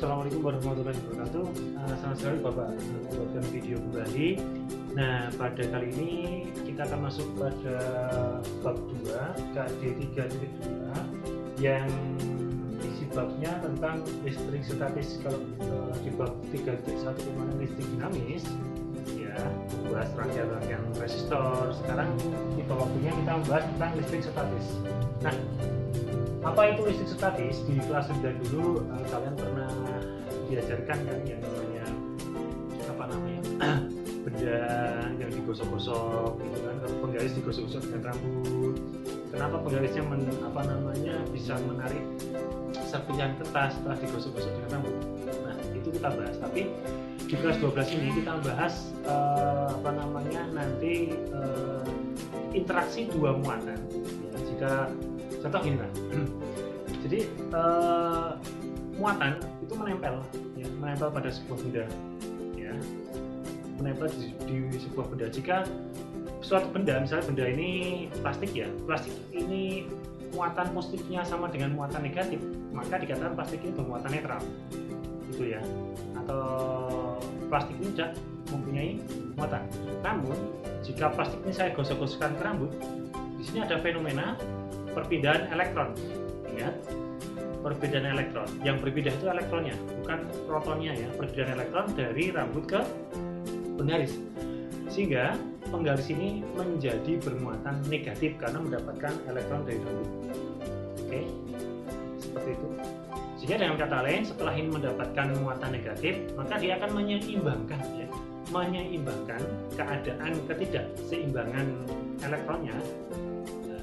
Assalamualaikum warahmatullahi wabarakatuh. Senang sekali Bapak membuatkan video kembali. Nah, pada kali ini kita akan masuk pada bab 2 KD 3.2 yang isi babnya tentang listrik statis. Kalau di bab 3.1 dimana listrik dinamis, ya, membahas rangkaian resistor. Sekarang di waktunya kita membahas tentang listrik statis. Nah, apa itu listrik statis? Di kelas 9 dulu kalian pernah diajarkan kan yang namanya benda yang digosok-gosok gitu kan. Kalau penggaris digosok-gosok dengan rambut, kenapa penggarisnya bisa menarik serpihan kertas setelah digosok-gosok dengan rambut? Nah, itu kita bahas. Tapi di kelas 12 ini kita bahas interaksi dua muatan ya, jika contoh gini lah. Jadi muatan itu menempel pada sebuah benda, ya, menempel di sebuah benda. Jika suatu benda, misalnya benda ini plastik ya, plastik ini muatan positifnya sama dengan muatan negatif, maka dikatakan plastik ini bermuatan netral, gitu ya. Atau plastik ini tidak mempunyai muatan. Namun jika plastik ini saya gosok-gosokkan ke rambut, di sini ada fenomena perpindahan elektron. Ingat, perbedaan elektron. Yang berpindah itu elektronnya, bukan protonnya ya. Perbedaan elektron dari rambut ke penggaris. Sehingga penggaris ini menjadi bermuatan negatif karena mendapatkan elektron dari rambut. Oke, seperti itu. Sehingga dengan kata lain, setelah ini mendapatkan muatan negatif, maka dia akan menyeimbangkan keadaan ketidakseimbangan elektronnya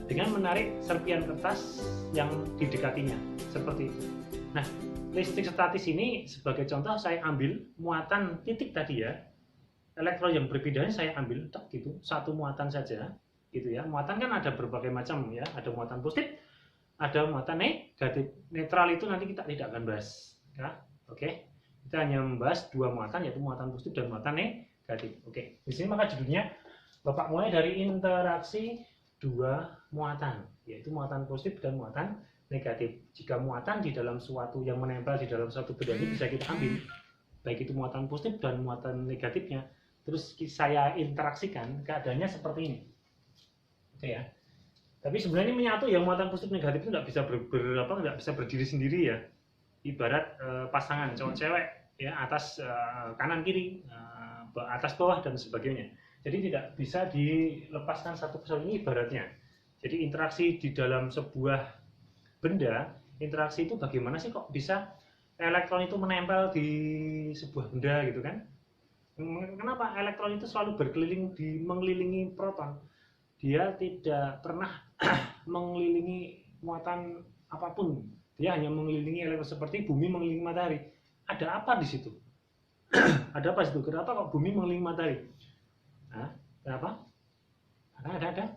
dengan menarik serpihan kertas yang didekatinya, seperti itu. Nah, listrik statis ini sebagai contoh saya ambil muatan titik tadi ya, elektron yang berpindahnya saya ambil gitu, satu muatan saja, gitu ya. Muatan kan ada berbagai macam ya, ada muatan positif, ada muatan negatif. Netral itu nanti kita tidak akan bahas, ya. Oke, kita hanya membahas dua muatan, yaitu muatan positif dan muatan negatif. Oke, di sini maka judulnya Bapak mulai dari interaksi dua muatan, yaitu muatan positif dan muatan negatif. Jika muatan di dalam suatu yang menempel di dalam suatu benda ini bisa kita ambil, baik itu muatan positif dan muatan negatifnya, terus saya interaksikan, keadaannya seperti ini. Oke ya. Tapi sebenarnya ini menyatu, yang muatan positif negatif itu nggak bisa berdiri sendiri ya. Ibarat pasangan cowok-cewek ya, atas kanan kiri, atas bawah dan sebagainya. Jadi tidak bisa dilepaskan satu persatu, ini ibaratnya. Jadi interaksi di dalam sebuah benda, interaksi itu bagaimana sih kok bisa elektron itu menempel di sebuah benda gitu kan? Kenapa elektron itu selalu mengelilingi proton? Dia tidak pernah mengelilingi muatan apapun. Dia hanya mengelilingi elektron seperti bumi mengelilingi matahari. Ada apa di situ? Ada apa di situ? Kenapa kok bumi mengelilingi matahari? Nah, kenapa? Karena ada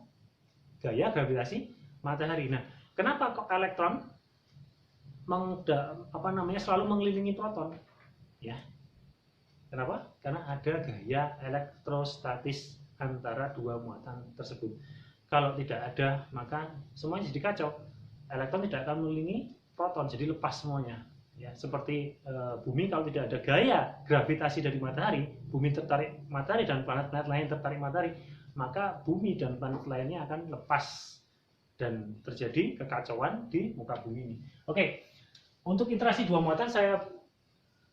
gaya gravitasi matahari. Nah, kenapa kok elektron selalu mengelilingi proton? Ya. Kenapa? Karena ada gaya elektrostatis antara dua muatan tersebut. Kalau tidak ada, maka semuanya jadi kacau. Elektron tidak akan mengelilingi proton, jadi lepas semuanya. Ya, seperti bumi, kalau tidak ada gaya gravitasi dari matahari, bumi tertarik matahari dan planet-planet lain tertarik matahari, maka bumi dan planet lainnya akan lepas dan terjadi kekacauan di muka bumi ini. Oke, untuk interaksi dua muatan saya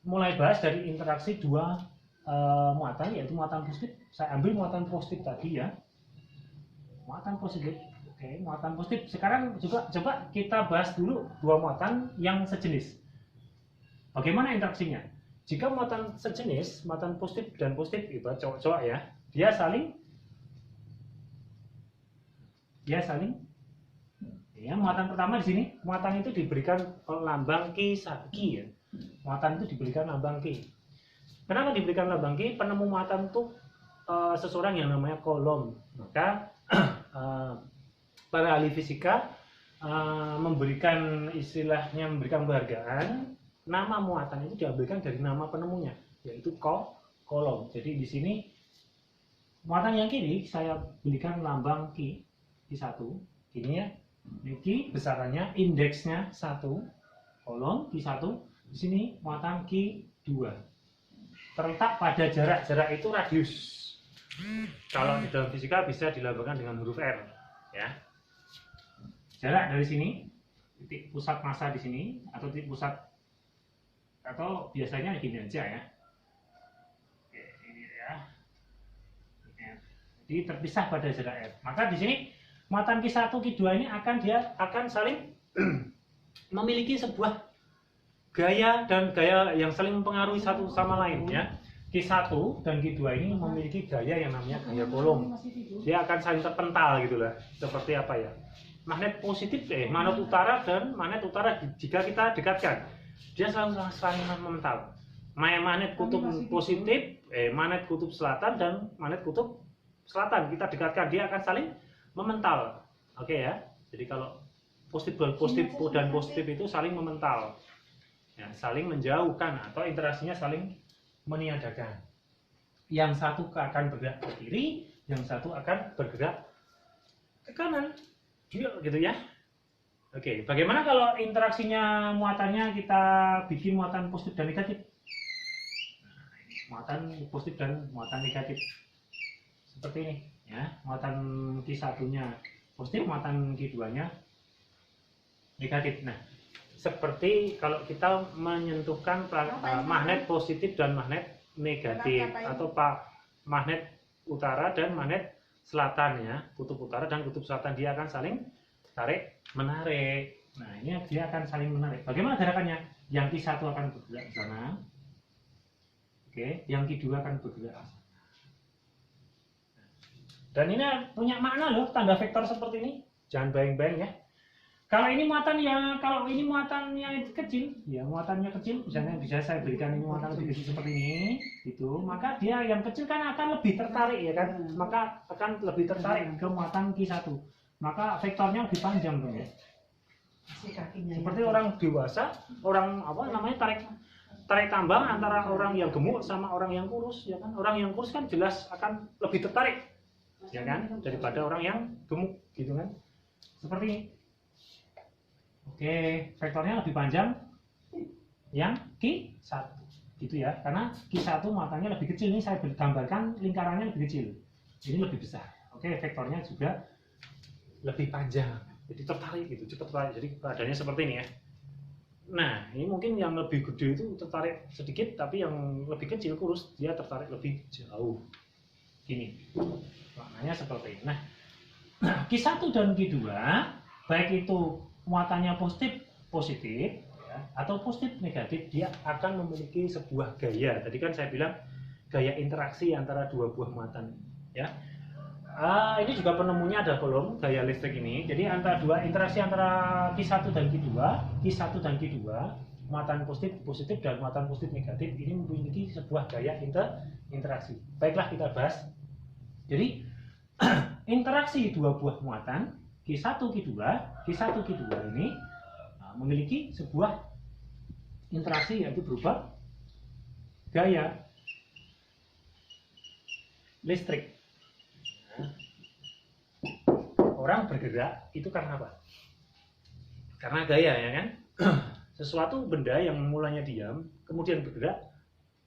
mulai bahas dari interaksi dua muatan, yaitu muatan positif. Saya ambil muatan positif tadi ya, muatan positif. Oke, muatan positif. Sekarang juga coba kita bahas dulu dua muatan yang sejenis. Bagaimana interaksinya? Jika muatan sejenis, muatan positif dan positif, ibarat cowok-cowok ya, dia saling ya, muatan pertama di sini, muatan itu diberikan lambang Ki ya. Muatan itu diberikan lambang Ki. Kenapa diberikan lambang Ki? Penemu muatan itu seseorang yang namanya Coulomb. Maka para ahli fisika memberikan penghargaan. Nama muatan itu diambilkan dari nama penemunya, yaitu Coulomb. Jadi di sini muatan yang kiri saya berikan lambang Ki 1. Ini ya, Ki besarannya, indeksnya 1, Coulomb Ki 1. Di sini muatan Q2 terletak pada jarak itu radius. Kalau di dalam fisika bisa dilambangkan dengan huruf R, ya. Jarak dari sini, titik pusat massa di sini, atau titik pusat, atau biasanya gini aja ya. Oke, ini ya. Jadi terpisah pada jarak R. Maka di sini muatan Q1, Q2 ini akan saling memiliki sebuah gaya dan gaya yang saling mempengaruhi satu sama lain, ya. Q1 dan Q2 ini memiliki gaya yang namanya gaya Coulomb. Dia akan saling terpental gitu lah. Seperti apa ya? Magnet positif, magnet utara dan magnet utara jika kita dekatkan, dia selalu saling mental. Magnet kutub positif, magnet kutub selatan dan magnet kutub selatan kita dekatkan, dia akan saling memental. Oke ya. Jadi kalau positif dan positif itu saling memental. Ya, saling menjauhkan atau interaksinya saling meniadakan. Yang satu akan bergerak ke kiri, yang satu akan bergerak ke kanan. Gitu ya. Oke, bagaimana kalau interaksinya muatannya kita bikin muatan positif dan negatif? Nah, ini muatan positif dan muatan negatif. Seperti ini, ya. Muatan Q1-nya positif, muatan Q2-nya negatif. Nah, seperti kalau kita menyentuhkan magnet positif dan magnet negatif, atau magnet utara dan magnet selatan, ya, kutub utara dan kutub selatan, dia akan saling tarik menarik. Nah, ini dia akan saling menarik. Bagaimana gerakannya? Yang Q1 akan bergerak ke sana, oke, yang Q2 akan bergerak ke sana. Dan ini punya makna loh, tanda vektor seperti ini. Jangan bayang-bayang ya. Kalau ini muatannya kecil, ya muatannya kecil, misalnya bisa saya berikan ini muatan lebih kecil seperti ini, gitu, maka dia yang kecil kan akan lebih tertarik, ya kan, maka akan lebih tertarik ke muatan Q1, maka vektornya lebih panjang dong ya. Seperti orang dewasa, orang tarik tambang antara orang yang gemuk sama orang yang kurus, ya kan, orang yang kurus kan jelas akan lebih tertarik, ya kan, daripada orang yang gemuk, gitu kan, seperti ini. Oke, vektornya lebih panjang yang Q1, gitu ya, karena Q1 muatannya lebih kecil. Ini saya gambarkan lingkarannya lebih kecil, ini lebih besar. Oke, vektornya juga lebih panjang, jadi tertarik gitu, cepat tertarik. Jadi keadaannya seperti ini ya. Nah, ini mungkin yang lebih gede itu tertarik sedikit, tapi yang lebih kecil kurus dia tertarik lebih jauh. Gini, maknanya seperti ini. Nah, Q1 dan Q2 baik itu muatannya positif ya, atau positif negatif, dia akan memiliki sebuah gaya. Tadi kan saya bilang gaya interaksi antara dua buah muatan, ya. Ini juga penemunya ada Coulomb, gaya listrik ini. Jadi interaksi antara Q1 dan Q2, muatan positif dan muatan positif negatif ini memiliki sebuah gaya interaksi. Baiklah, kita bahas. Jadi interaksi dua buah muatan Q1, Q2 ini memiliki sebuah interaksi, yaitu berupa gaya listrik. Orang bergerak itu karena apa? Karena gaya, ya kan? Sesuatu benda yang mulanya diam kemudian bergerak,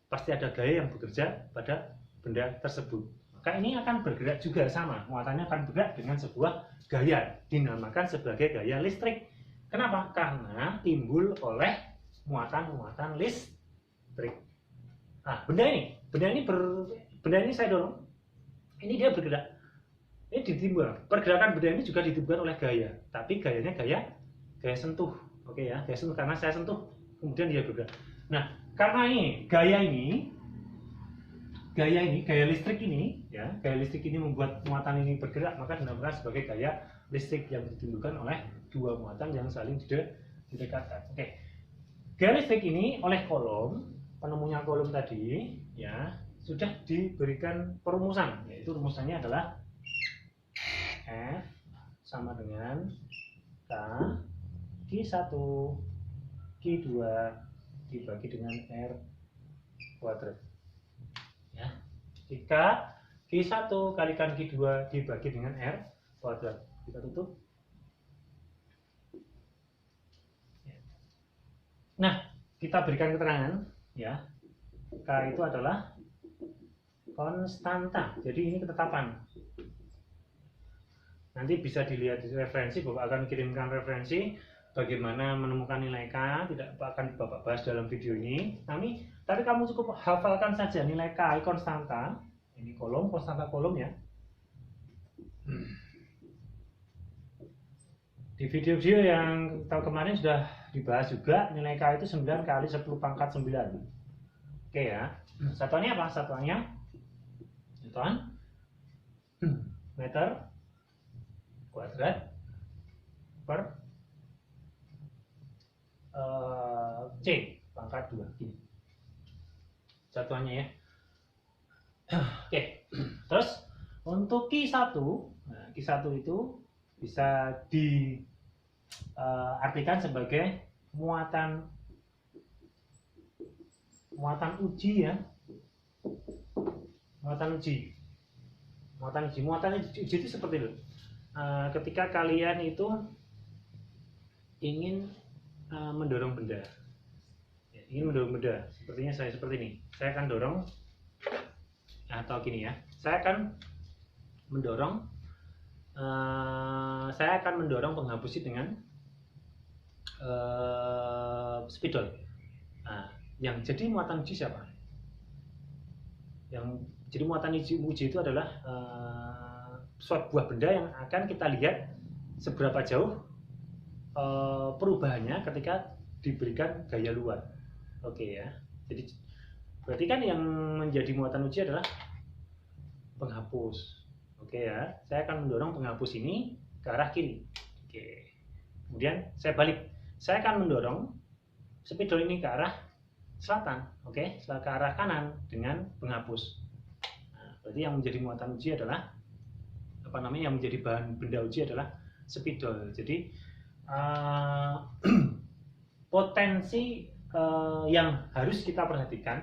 pasti ada gaya yang bekerja pada benda tersebut. Maka ini akan bergerak juga sama, muatannya akan bergerak dengan sebuah gaya, dinamakan sebagai gaya listrik. Kenapa? Karena timbul oleh muatan-muatan listrik. Nah, benda ini saya dorong, ini dia bergerak, ini ditimbul. Pergerakan benda ini juga ditimbulkan oleh gaya, tapi gayanya gaya sentuh, oke ya, gaya sentuh, karena saya sentuh, kemudian dia bergerak. Nah, karena ini gaya listrik ini, ya, gaya listrik ini membuat muatan ini bergerak, maka dinamakan sebagai gaya listrik yang ditimbulkan oleh dua muatan yang saling didekatkan. Oke, gaya listrik ini oleh Coulomb, penemunya Coulomb tadi, ya, sudah diberikan perumusan, yaitu rumusannya adalah F sama dengan K Q1 Q2 dibagi dengan R kuadrat. Ya, jika Q1 kalikan Q2 dibagi dengan R kuadrat, kita tutup. Nah, kita berikan keterangan ya, K itu adalah konstanta. Jadi ini ketetapan. Nanti bisa dilihat di referensi, Bapak akan kirimkan referensi bagaimana menemukan nilai K, tidak akan Bapak bahas dalam video ini. Tapi kamu cukup hafalkan saja nilai K konstanta. Ini kolom, konstanta kolom ya. Di video-video yang kemarin sudah dibahas juga, nilai K itu 9 kali 10 pangkat 9. Oke ya. Satuannya apa? Satuannya Newton meter kuadrat per C pangkat 2. Gini satuannya ya. Oke. Terus untuk Q1, nah, Q1 itu bisa diartikan sebagai muatan uji ya. Muatan uji itu seperti itu. Ketika kalian itu ingin mendorong benda, sepertinya saya seperti ini, saya akan dorong, atau gini ya, saya akan mendorong penghapus dengan spidol. Nah, yang jadi muatan uji siapa? Yang jadi muatan uji itu adalah suatu buah benda yang akan kita lihat seberapa jauh perubahannya ketika diberikan gaya luar. Oke ya. Jadi berarti kan yang menjadi muatan uji adalah penghapus. Oke ya. Saya akan mendorong penghapus ini ke arah kiri. Oke. Kemudian saya balik. Saya akan mendorong spidol ini ke arah selatan. Oke, ke arah kanan dengan penghapus. Nah, berarti yang menjadi muatan uji adalah yang menjadi bahan benda uji adalah spidol. Jadi potensi yang harus kita perhatikan,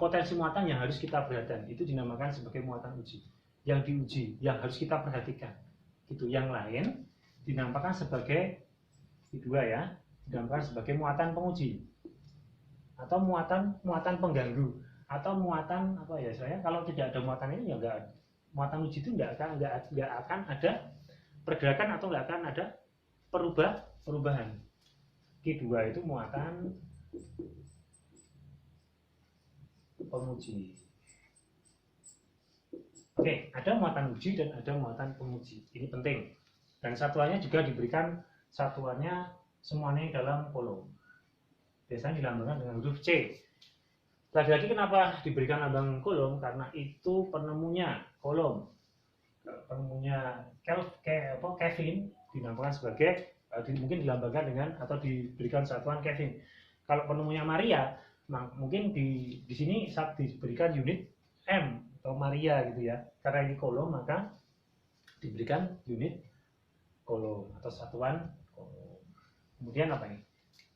potensi muatan yang harus kita perhatikan itu dinamakan sebagai muatan uji. Yang diuji, yang harus kita perhatikan. Gitu. Yang lain dinamakan sebagai kedua ya, dinamakan sebagai muatan penguji atau muatan pengganggu atau muatan apa ya, saya kalau tidak ada muatan ini ya enggak, muatan uji itu enggak akan ada pergerakan atau enggak akan ada perubahan. Kedua itu muatan penguji. Oke, ada muatan uji dan ada muatan penguji. Ini penting. Dan satuannya juga diberikan satuannya semuanya dalam kolom. Biasanya dilambangkan dengan huruf C. Lagi-lagi kenapa diberikan lambang kolom? Karena itu penemunya kolom. Penemunya Kelvin dinamakan sebagai mungkin dilambangkan dengan atau diberikan satuan Kelvin. Kalau penemunya Maria, mungkin di sini saat diberikan unit M atau Maria gitu ya. Karena ini kolom maka diberikan unit kolom atau satuan kolom. Kemudian apa ini?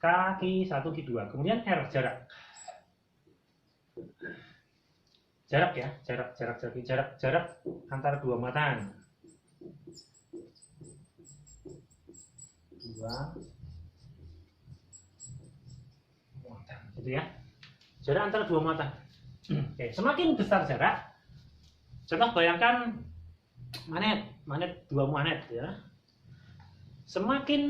K, Q1, Q2. Kemudian R, jarak. Jarak ya, jarak antara dua muatan. Gitu ya. Jarak antara dua muatan. Oke, semakin besar jarak, contoh bayangkan magnet, dua magnet ya. Semakin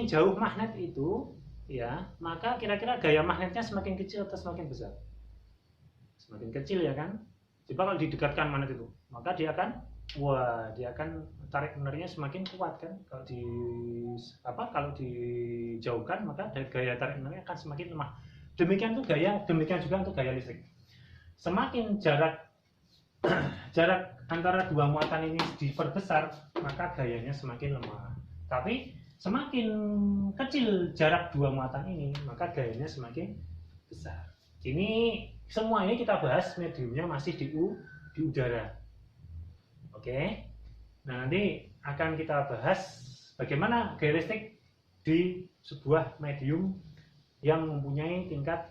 jauh magnet itu ya, maka kira-kira gaya magnetnya semakin kecil atau semakin besar? Semakin kecil ya kan. Coba kalau didekatkan magnet itu, maka dia akan tarik menariknya semakin kuat kan. Kalau dijauhkan maka gaya tarik menariknya akan semakin lemah. Demikian juga untuk gaya listrik. Semakin jarak antara dua muatan ini diperbesar, maka gayanya semakin lemah. Tapi semakin kecil jarak dua muatan ini, maka gayanya semakin besar. Semua ini kita bahas mediumnya masih di udara. Oke. Nah, nanti akan kita bahas bagaimana gaya listrik di sebuah medium yang mempunyai tingkat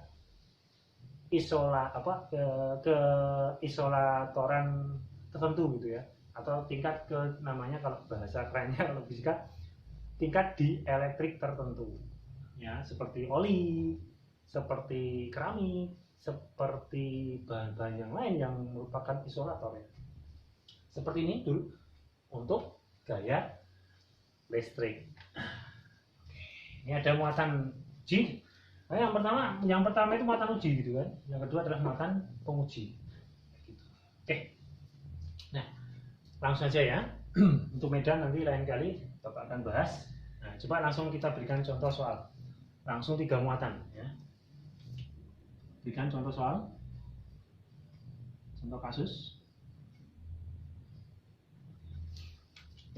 isolatoran tertentu gitu ya, atau tingkat namanya kalau bahasa kerennya kalau fisika tingkat dielektrik tertentu, ya, seperti oli, seperti keramik, seperti bahan-bahan yang lain yang merupakan isolator, ya. Seperti ini dulu untuk gaya listrik. Ini ada muatan uji. Nah, yang pertama itu muatan uji gitu kan. Yang kedua adalah muatan penguji. Oke. Nah, langsung saja ya. Untuk medan nanti lain kali Bapak akan bahas. Nah, coba langsung kita berikan contoh soal. Langsung 3 muatan ya. Berikan contoh soal. Contoh kasus.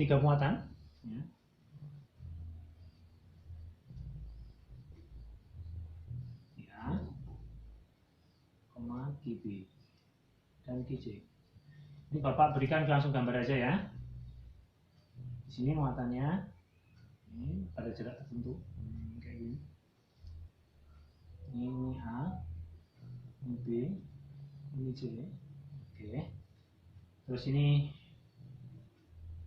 3 muatan ya. QB dan QC. Ini Bapak berikan langsung gambar aja ya. Di sini muatannya ini pada jarak tertentu kayak gini. Ini A, ini B, ini C. Oke. Terus ini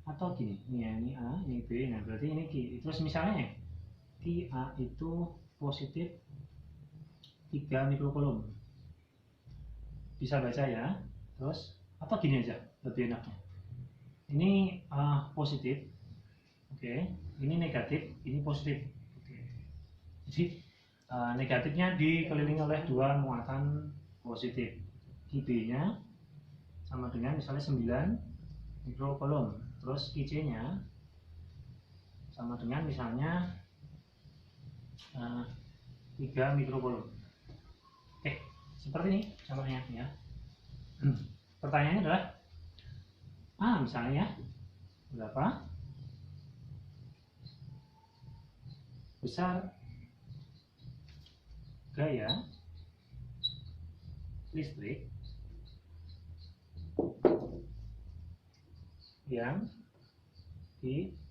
atau gini, ini A, ini B. Nah berarti ini Q. Terus misalnya Q A itu positif 3 mikrocoulomb. Bisa baca ya. Terus atau gini aja lebih enaknya. Ini positif, oke. Ini negatif, ini positif. Oke. Jadi negatifnya dikelilingi oleh 2 muatan positif. QB-nya sama dengan misalnya 9 mikrocoulomb. Terus QC-nya sama dengan misalnya 3 mikrocoulomb. Oke, seperti ini contohnya ya. Pertanyaannya adalah misalnya berapa besar gaya listrik yang dialami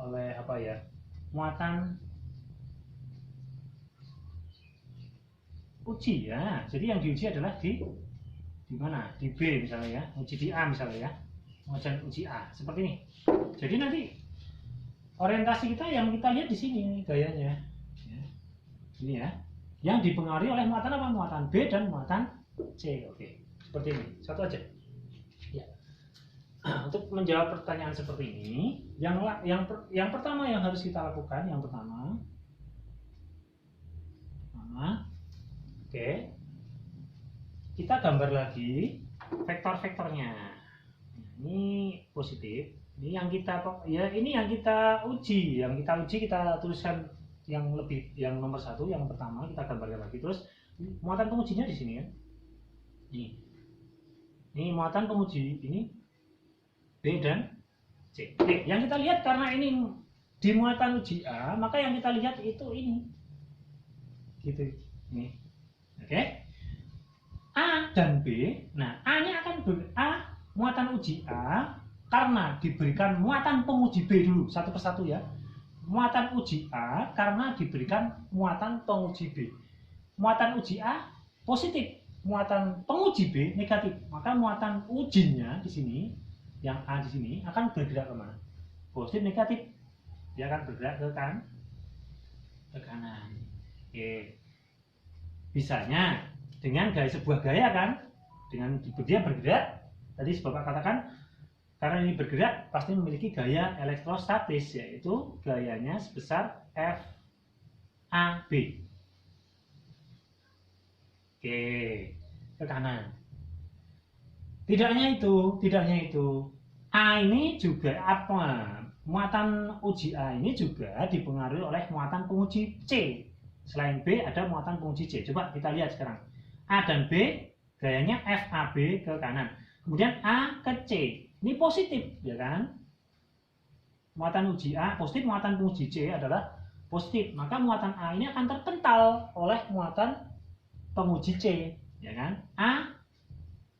oleh apa ya, muatan uji ya. Jadi yang diuji adalah di mana? Di B misalnya ya, uji di A misalnya ya, uji A seperti ini. Jadi nanti orientasi kita yang kita lihat di sini gayanya ya. Ini ya, yang dipengaruhi oleh muatan apa? Muatan B dan muatan C. Oke, seperti ini. Satu aja ya. Untuk menjawab pertanyaan seperti ini, yang pertama yang harus kita lakukan, yang pertama, oke, kita gambar lagi vektor-vektornya. Ini positif, ini yang kita uji, kita tuliskan yang nomor 1, yang pertama kita gambarkan lagi. Terus muatan pengujinya di sini ya. Ini muatan penguji, ini B dan C. Oke, yang kita lihat karena ini di muatan uji A, maka yang kita lihat itu ini. Gitu. Nih. Oke. A dan B. Nah, A-nya akan muatan uji A karena diberikan muatan penguji B dulu, satu persatu ya. Muatan uji A karena diberikan muatan penguji B. Muatan uji A positif, muatan penguji B negatif. Maka muatan ujinya di sini, yang A di sini akan bergerak kemana? Positif negatif, dia akan bergerak ke kanan. Oke. Bisanya dengan sebuah gaya kan, dengan dia bergerak. Tadi Bapak katakan karena ini bergerak pasti memiliki gaya elektrostatis, yaitu gayanya sebesar FAB. Oke, ke kanan. Tidak hanya itu, A ini juga muatan uji A ini juga dipengaruhi oleh muatan penguji C. Selain B ada muatan penguji C. Coba kita lihat sekarang. A dan B gayanya FAB ke kanan. Kemudian A ke C. Ini positif, ya kan? Muatan uji A positif, muatan penguji C adalah positif. Maka muatan A ini akan terpental oleh muatan penguji C, ya kan? A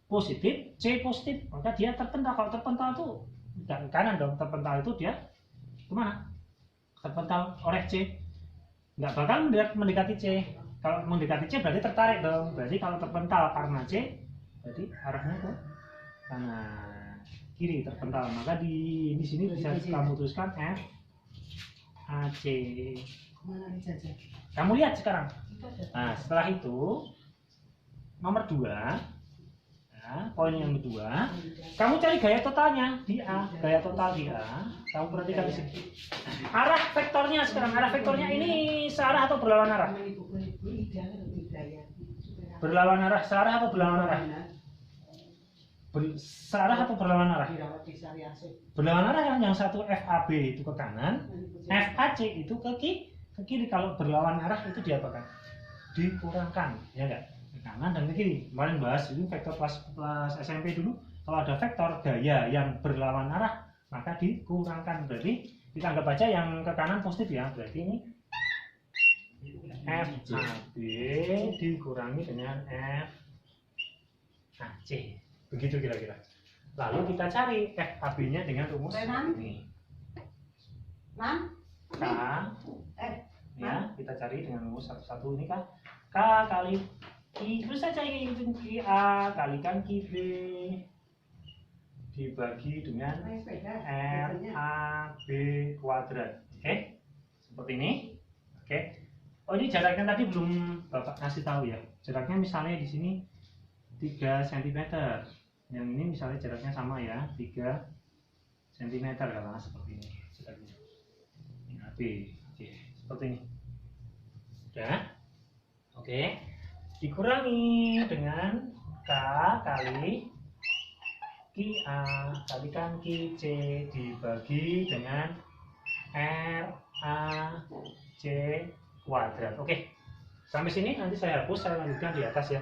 positif, C positif, maka dia terpental. Kalau terpental itu ke kanan dong, terpental itu dia kemana? Terpental oleh C, nggak bakal mendekati C. Kalau mendekati C berarti tertarik dong. Berarti kalau terpental karena C, Jadi arahnya ke kanan, kiri terpental. Maka di sini bisa kamu tuliskan F A C. Kamu lihat sekarang. Nah, setelah itu nomor 2, ya, poin yang kedua, kamu cari gaya totalnya di A, gaya total di A. Kamu perhatikan di sini. Arah vektornya sekarang, arah vektornya ini searah atau berlawan arah? Berlawan arah, searah atau berlawan arah? Searah atau berlawan arah? Berlawan arah kan, yang satu FAB itu ke kanan, FAC itu ke kiri. Kalau berlawan arah itu diapakan? Dikurangkan, ya enggak? Ke kanan dan ke kiri. Kemarin bahas itu vektor plus SMP dulu. Kalau ada vektor gaya yang berlawan arah, maka dikurangkan. Berarti kita anggap aja yang ke kanan positif ya. Berarti ini FAB dikurangi dengan FAC. Begitu kira-kira. Lalu kita cari FAB-nya dengan rumus ini. K, ya, kita cari dengan rumus satu-satu ini kan K kali I, terus saja ini Ki A kalikan Ki B dibagi dengan FAB kuadrat. Oke, seperti ini. Oke. Oh, ini jaraknya tadi belum Bapak kasih tahu ya. Jaraknya misalnya di sini 3 cm. Yang ini misalnya jaraknya sama ya, 3 cm karena seperti ini. Ini AB. Oke, seperti ini. Sudah? Oke. Dikurangi dengan K kali Ki A kalikan Ki C dibagi dengan R A C kuadrat. Oke. Sampai sini nanti saya hapus, saya lanjutkan di atas ya.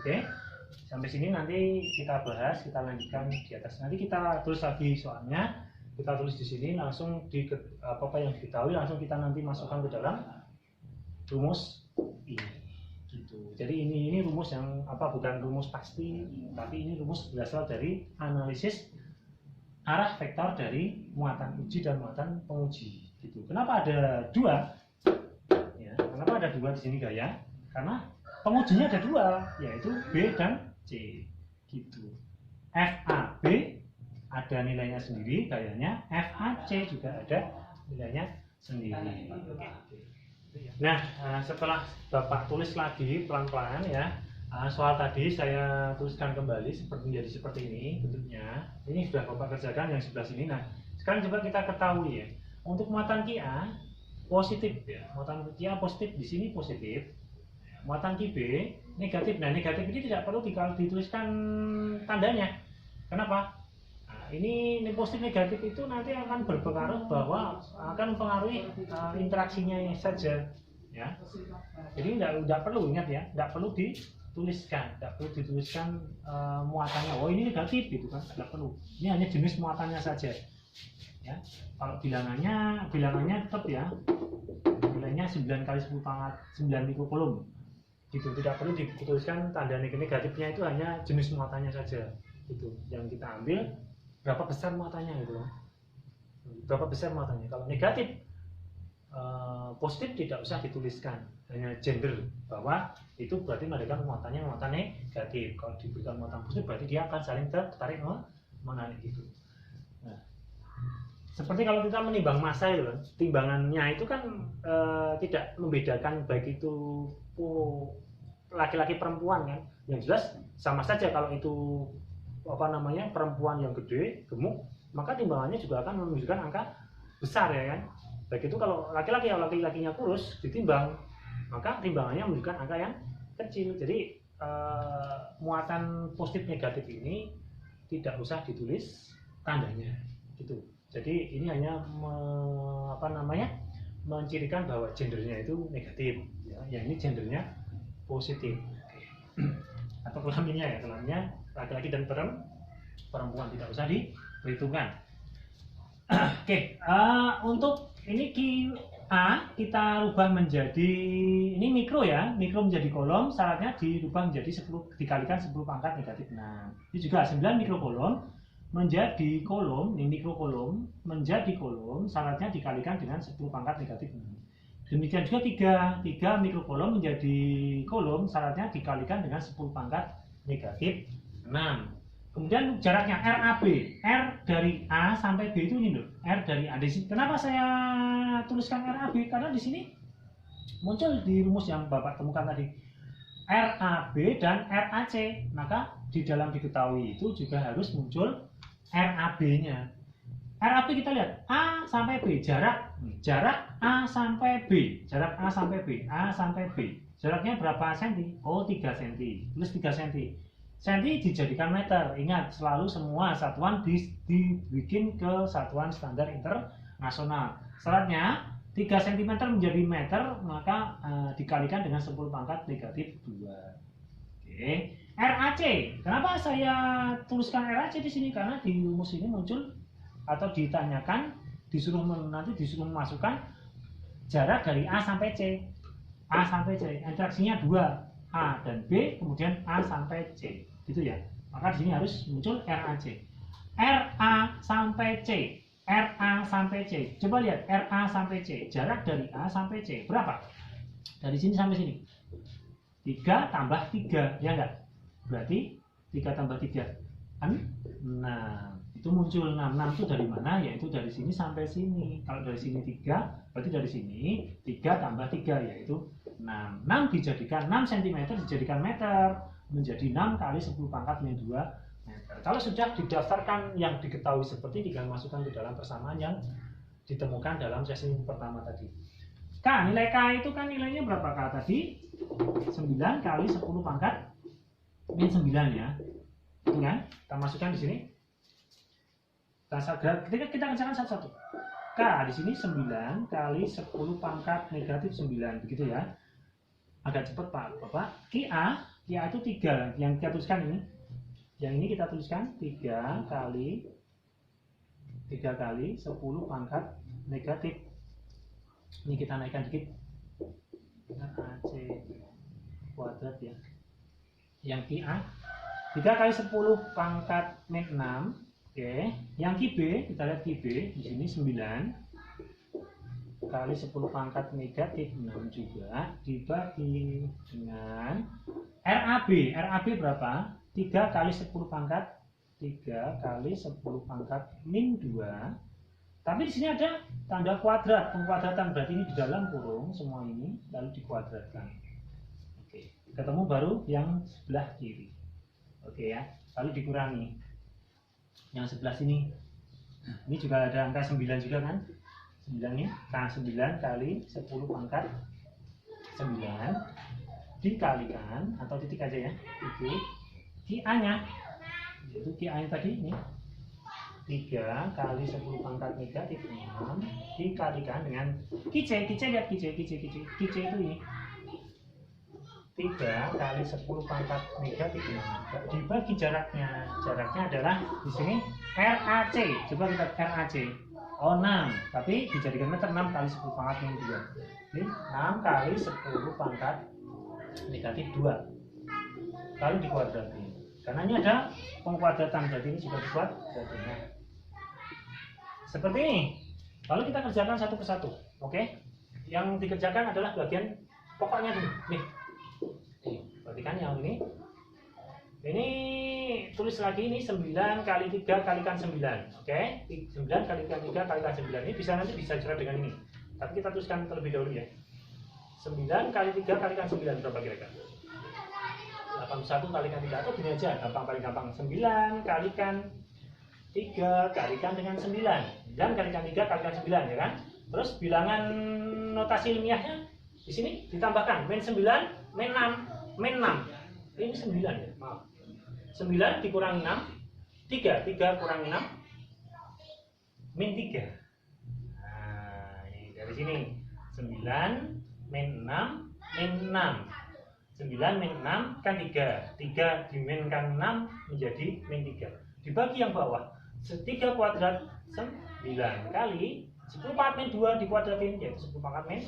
Oke. Sampai sini nanti kita bahas, kita lanjutkan di atas. Nanti kita tulis lagi soalnya. Kita tulis di sini langsung di apa yang diketahui langsung kita nanti masukkan ke dalam rumus ini. Gitu. Jadi ini rumus yang bukan rumus pasti, tapi ini rumus berasal dari analisis arah vektor dari muatan uji dan muatan penguji. Gitu. Kenapa ada 2? Ya, kenapa ada 2 di sini gaya? Karena pengujinya ada 2, yaitu B dan C. Gitu. FAB ada nilainya sendiri gayanya, FAC juga ada nilainya sendiri. Nah, setelah Bapak tulis lagi pelan-pelan ya, soal tadi saya tuliskan kembali menjadi seperti ini bentuknya. Ini sudah Bapak kerjakan yang sebelah sini. Nah, sekarang coba kita ketahui ya, untuk muatan Kia positif ya, muatan Kia positif di sini positif, muatan Ki B negatif. Nah, negatif ini tidak perlu dituliskan tandanya. Kenapa? Ini positif negatif itu nanti akan berpengaruh bahwa akan mempengaruhi interaksinya saja ya. Jadi tidak perlu, ingat ya, tidak perlu dituliskan, muatannya. Oh, ini negatif gitu kan, tidak perlu. Ini hanya jenis muatannya saja ya. Kalau bilangannya tetap ya, nilainya 9 kali 10 pangkat 9 mikrokulum gitu. Tidak perlu dituliskan tanda negatifnya, itu hanya jenis muatannya saja gitu yang kita ambil. Berapa besar muatannya gitu, berapa besar muatannya. Kalau negatif positif tidak usah dituliskan, hanya gender bahwa itu berarti menandakan muatan negatif. Kalau diberikan muatan positif berarti dia akan saling tertarik menarik gitu. Nah, seperti kalau kita menimbang massa itu kan, timbangannya itu kan tidak membedakan baik itu laki-laki perempuan kan. Yang jelas sama saja kalau itu perempuan yang gede, gemuk, maka timbangannya juga akan menunjukkan angka besar ya kan. Baik itu kalau laki-laki, kalau laki-lakinya kurus ditimbang, maka timbangannya menunjukkan angka yang kecil. Jadi muatan positif negatif ini tidak usah ditulis tandanya gitu. Jadi ini hanya mencirikan bahwa gendernya itu negatif ya. Yang ini gendernya positif. Atau kelaminnya ya, kelaminnya laki-laki dan perempuan tidak usah diperhitungkan. Oke, untuk ini QA kita rubah menjadi ini mikro ya, mikro menjadi kolom, syaratnya dirubah menjadi 10 dikalikan 10 pangkat negatif 6. Ini juga 9 mikrokolom menjadi kolom, ini mikrokolom menjadi kolom, syaratnya dikalikan dengan 10 pangkat negatif 6. Demikian juga 3 mikrokolom menjadi kolom, syaratnya dikalikan dengan 10 pangkat negatif 6. Kemudian jaraknya RAB, R dari A sampai B itu ini loh, R dari A. Di sini, kenapa saya tuliskan RAB? Karena di sini muncul di rumus yang Bapak temukan tadi, RAB dan RAC. Maka di dalam diketahui itu juga harus muncul RAB-nya. RAB kita lihat A sampai B, jarak A sampai B, jarak A sampai B, A sampai B. Jaraknya berapa senti? Oh, 3 senti. Tulis 3 senti. Senti dijadikan meter. Ingat, selalu semua satuan dibikin ke satuan standar internasional. Syaratnya 3 cm menjadi meter, maka dikalikan dengan 10 pangkat negatif 2. Oke. RAC. Kenapa saya tuliskan RAC di sini? Karena di rumus ini muncul atau ditanyakan, nanti disuruh memasukkan jarak dari A sampai C. A sampai C. Interaksinya 2, A dan B, kemudian A sampai C. Gitu ya. Maka di sini harus muncul RAC. RA sampai C. RA sampai C. Coba lihat RA sampai C. Jarak dari A sampai C berapa? Dari sini sampai sini. 3 tambah 3, ya enggak? Berarti 3 tambah 3 kan 6. Itu muncul 6. 6 itu dari mana? Yaitu dari sini sampai sini. Kalau dari sini 3, berarti dari sini 3 tambah 3 yaitu 6. 6 dijadikan 6 cm dijadikan meter, menjadi 6 kali 10 pangkat min 2 meter. Kalau sudah didaftarkan yang diketahui seperti, tinggal masukkan ke dalam persamaan yang ditemukan dalam sesi pertama tadi. K, nilai K itu kan nilainya berapa K tadi? 9 kali 10 pangkat min 9 ya. Itu kan? Kita masukkan di sini. Kita kerjakan satu-satu. K di sini 9 kali 10 pangkat negatif 9, begitu ya. Agak cepat Pak Bapak. QA itu 3 yang kita tuliskan ini. Yang ini kita tuliskan 3 kali 10 pangkat negatif. Ini kita naikkan dikit. AC kuadrat ya. Yang QA 3 kali 10 pangkat min 6. Oke. Yang QB, kita lihat QB di sini 9 kali 10 pangkat negatif 6 juga dibagi dengan RAB. RAB berapa? 3 kali 10 pangkat 3 kali 10 pangkat min 2. Tapi di sini ada tanda kuadrat, pengkuadratan, berarti ini di dalam kurung semua ini lalu dikuadratkan. Oke, ketemu baru yang sebelah kiri. Oke ya, lalu dikurangi yang sebelah sini. Ini juga ada angka 9 juga kan? 9 nih, K9 kali 10 pangkat 9 dikalikan, atau titik aja ya, titik QA nya, yaitu QA nya tadi ini 3 kali 10 pangkat negatif 6 dikalikan dengan QC. Lihat QC itu ini 3 kali 10 pangkat negatif 6 dibagi jaraknya adalah di sini RAC. Coba kita RAC. Oh 6, tapi dijadikan meter 6 kali 10 pangkat min 2. Ini 6 kali 10 pangkat negatif 2. Lalu dikuadratin. Karena ini ada pengkuadratan, berarti ini juga dikuadratin. Seperti ini. Lalu kita kerjakan satu persatu. Oke? Yang dikerjakan adalah bagian pokoknya dulu. Nih. Perhatikan yang ini. Ini tulis lagi, ini 9 kali 3 kalikan 9. Oke? 9 kalikan 3 kalikan 9. Ini nanti bisa jerat dengan ini. Tapi kita tuliskan terlebih dahulu ya. 9 kali 3 kalikan 9 berapa kira-kira? 81 kalikan 3, atau gini aja, paling gampang. 9 kalikan 3 kalikan dengan 9. 9 kalikan 3 kalikan 9 ya kan? Terus bilangan notasi ilmiahnya di sini ditambahkan min 9 min 6 min 6. Ini 9 ya, maaf. 9 dikurangi 6, 3 kurangi 6 min 3. Nah, ini dari sini 9 min 6 min 6. 9 min 6 kan 3 diminkan 6 menjadi min 3. Dibagi yang bawah, 3 kuadrat 9 kali 10 pangkat min 2 dikuadratin, yaitu 10 pangkat min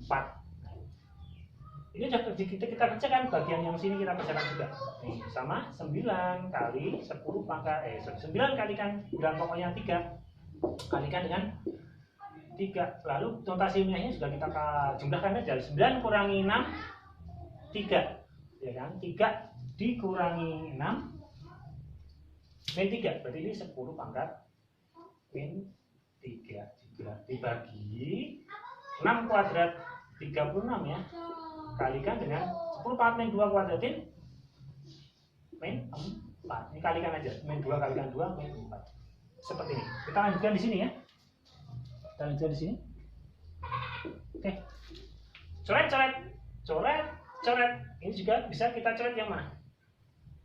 4. Ini sudah kita kerjakan, bagian yang sini kita kerjakan juga. Nih, sama 9 kali 10 pangkat 9 kalikan bilang pokoknya 3 kalikan dengan 3. Lalu notasi ilmiahnya sudah kita jumlahkan aja. 9 kurangi 6 3 ya kan? 3 dikurangi 6 min 3, berarti ini 10 pangkat min 3 juga dibagi 6 kuadrat 36 ya, kalikan dengan 10 pangkat min 2 kuadratin min 4. Ini kalikan aja, min 2 kalikan 2 min 4. Seperti ini. Kita lanjutkan di sini ya. Kita lanjutkan di sini. Oke. Coret. Ini juga bisa kita coret yang mana?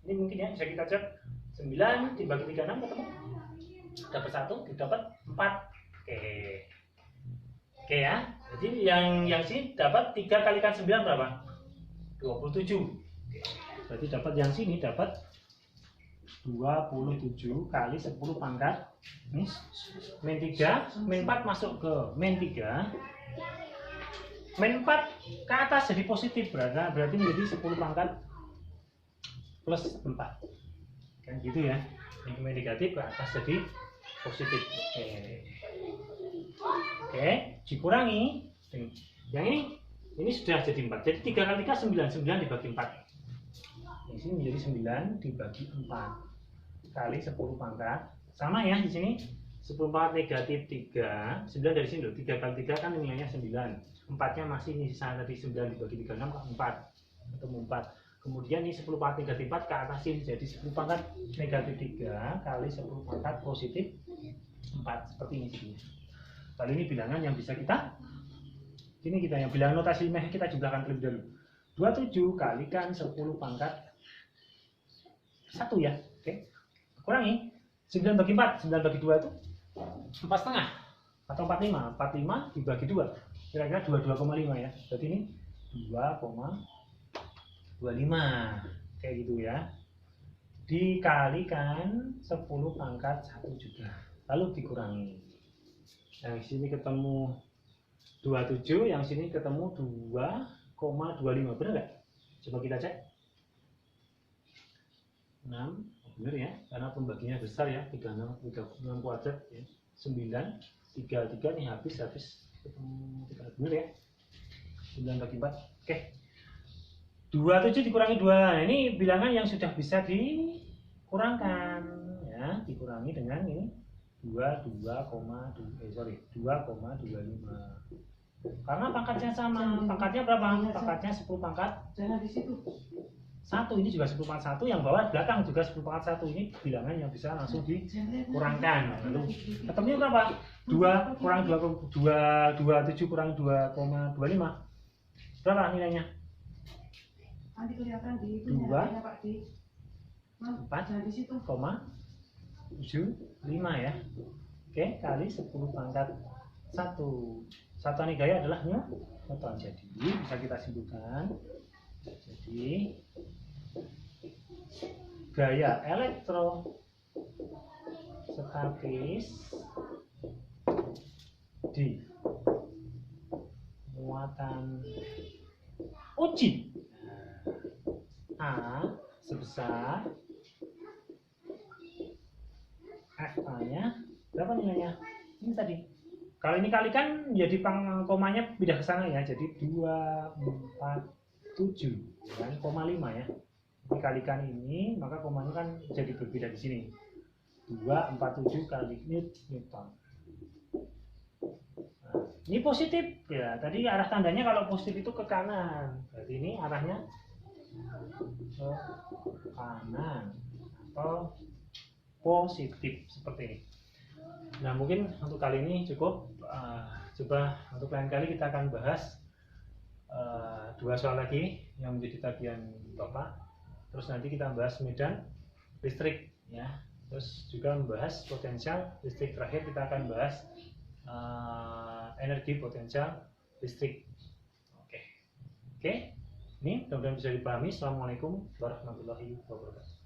Ini mungkin ya, bisa kita coret 9 dibagi 36 ketemu. Dapat 1, didapat 4. Oke ya. Jadi yang sini dapat 3 kalikan 9 berapa? 27. Oke. Berarti dapat yang sini dapat 27 kali 10 pangkat ini min 3, min 4 masuk ke min 3, min 4 ke atas jadi positif, berarti menjadi 10 pangkat plus 4 kan gitu ya. Ini min negatif ke atas jadi positif. Oke, dikurangi yang ini sudah jadi 4, jadi 3 kali 3 9 dibagi 4, di sini menjadi 9 dibagi 4 kali 10 pangkat, sama ya di sini 10 pangkat negatif 3, 9 dari sini loh, 3 kali 3 kan nilainya 9, 4 nya masih ini sisa tadi 9 dibagi 36 ke 4 ketemu 4, kemudian ini 10 pangkat negatif 4 ke atas ini jadi 10 pangkat negatif 3 kali 10 pangkat positif 4, seperti ini jadinya. Kali ini bilangan yang bisa kita yang bilangan notasi meh kita jumlahkan terlebih dahulu. 27 kalikan 10 pangkat 1 ya. Oke. Kurangi 9 bagi 4, 9 bagi 2 itu 4,5 atau 45, 45 dibagi 2 kira-kira 22,5 ya, berarti ini 2,25 kayak gitu ya, dikalikan 10 pangkat 1 juga, lalu dikurangi, yang sini ketemu 27, yang sini ketemu 2,25, benar nggak? Coba kita cek. 6, benar ya, karena pembaginya besar ya, 36 kuadrat ya, 9, 3 nih habis ketemu 3, benar ya, 9 bagi 4, oke. 27 dikurangi 2, nah, ini bilangan yang sudah bisa dikurangkan ya, dikurangi dengan ini 2,25, karena pangkatnya sama, pangkatnya berapa? Pangkatnya 10 pangkat, jangan di situ. 1, ini juga 10 pangkat 1, yang bawah belakang juga 10 pangkat 1, ini bilangan yang bisa langsung dikurangkan. Lalu ketemunya berapa? 2 kurang 27 kurang 2,25, berapa nilainya? Nanti kelihatan di 4,75 ya. Oke, kali 10 pangkat 1. Satuan gaya adalah Newton. Jadi bisa kita simpulkan. Jadi gaya elektrostatis di muatan uji A sebesar FA-nya berapa nilainya? Ini tadi. Kalau ini kalikan jadi komanya pindah ke sana ya. Jadi 247 kan, koma 5 ya. Ini kalikan ini, maka komanya kan jadi berbeda di sini. 247 kali Newton. Nah, ini positif ya. Tadi arah tandanya kalau positif itu ke kanan. Berarti ini arahnya ke kanan atau positif seperti ini. Nah, mungkin untuk kali ini cukup. Coba untuk lain kali kita akan bahas 2 soal lagi yang menjadi tagihan Bapak. Terus nanti kita bahas medan listrik ya. Terus juga membahas potensial listrik. Terakhir kita akan bahas energi potensial listrik. Oke. Ini mudah-mudahan bisa dipahami. Assalamualaikum warahmatullahi wabarakatuh.